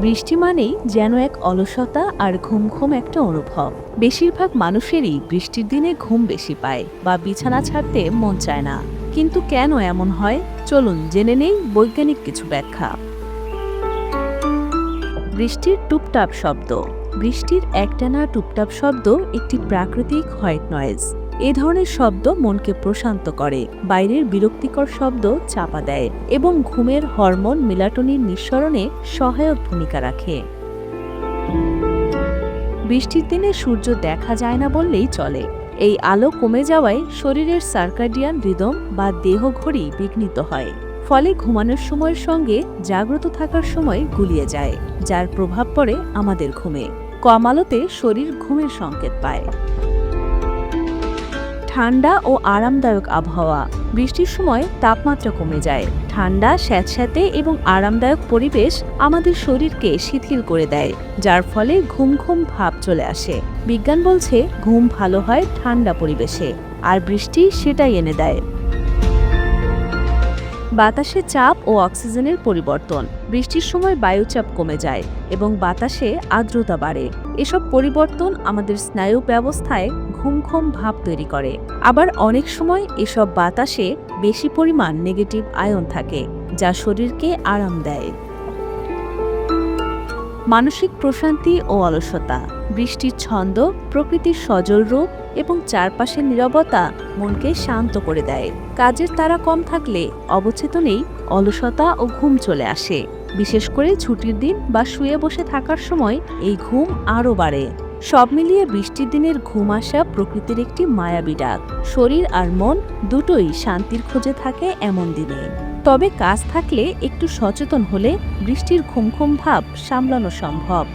বৃষ্টি মানেই যেন এক অলসতা আর ঘুম ঘুম একটা অনুভব। বেশিরভাগ মানুষেরই বৃষ্টির দিনে ঘুম বেশি পায় বা বিছানা ছাড়তে মন চায় না। কিন্তু কেন এমন হয়, চলুন জেনে নেই বৈজ্ঞানিক কিছু ব্যাখ্যা। বৃষ্টির টুপটাপ শব্দ। বৃষ্টির একটানা টুপটাপ শব্দ একটি প্রাকৃতিক হোয়াইট নয়েজ। এ ধরনের শব্দ মনকে প্রশান্ত করে, বাইরের বিরক্তিকর শব্দ চাপা দেয় এবং ঘুমের হরমোন মেলাটোনিন নিঃসরণে সহায়ক ভূমিকা রাখে। বৃষ্টির দিনে সূর্য দেখা যায় না বললেই চলে। এই আলো কমে যাওয়ায় শরীরের সার্কাডিয়ান রিদম বা দেহঘড়ি বিঘ্নিত হয়, ফলে ঘুমানোর সময়ের সঙ্গে জাগ্রত থাকার সময় গুলিয়ে যায়, যার প্রভাব পড়ে আমাদের ঘুমে। কম আলোতে শরীর ঘুমের সংকেত পায়। ঠান্ডা ও আরামদায়ক আবহাওয়া। বৃষ্টির সময় তাপমাত্রা কমে যায়, ঠান্ডা স্যাঁতস্যাঁতে এবং আরামদায়ক পরিবেশ আমাদের শরীরকে শিথিল করে দেয়, যার ফলে ঘুম ঘুম ভাব চলে আসে। বিজ্ঞান বলছে ঘুম ভালো হয় ঠান্ডা পরিবেশে, আর বৃষ্টি সেটাই এনে দেয়। বাতাসে চাপ ও অক্সিজেনের পরিবর্তন। বৃষ্টির সময় বায়ুচাপ কমে যায় এবং বাতাসে আর্দ্রতা বাড়ে। এসব পরিবর্তন আমাদের স্নায়ু ব্যবস্থায় ঘুম ঘুম ভাব তৈরি করে। আবার অনেক সময় এসব বাতাসে বেশি পরিমাণ নেগেটিভ আয়ন থাকে, যা শরীরকে আরাম দেয়। মানসিক প্রশান্তি ও অলসতা। বৃষ্টির ছন্দ, প্রকৃতির সজল রূপ এবং চারপাশের নীরবতা মনকে শান্ত করে দেয়। কাজের তাড়া কম থাকলে অবচেতনেই অলসতা ও ঘুম চলে আসে। বিশেষ করে ছুটির দিন বা শুয়ে বসে থাকার সময় এই ঘুম আরও বাড়ে। সব মিলিয়ে বৃষ্টির দিনের ঘুম আসা প্রকৃতির একটি মায়াবী ডাক। শরীর আর মন দুটোই শান্তির খোঁজে থাকে এমন দিনে। তবে কাজ থাকলে একটু সচেতন হলে বৃষ্টির ঘুম ঘুম ভাব সামলানো সম্ভব।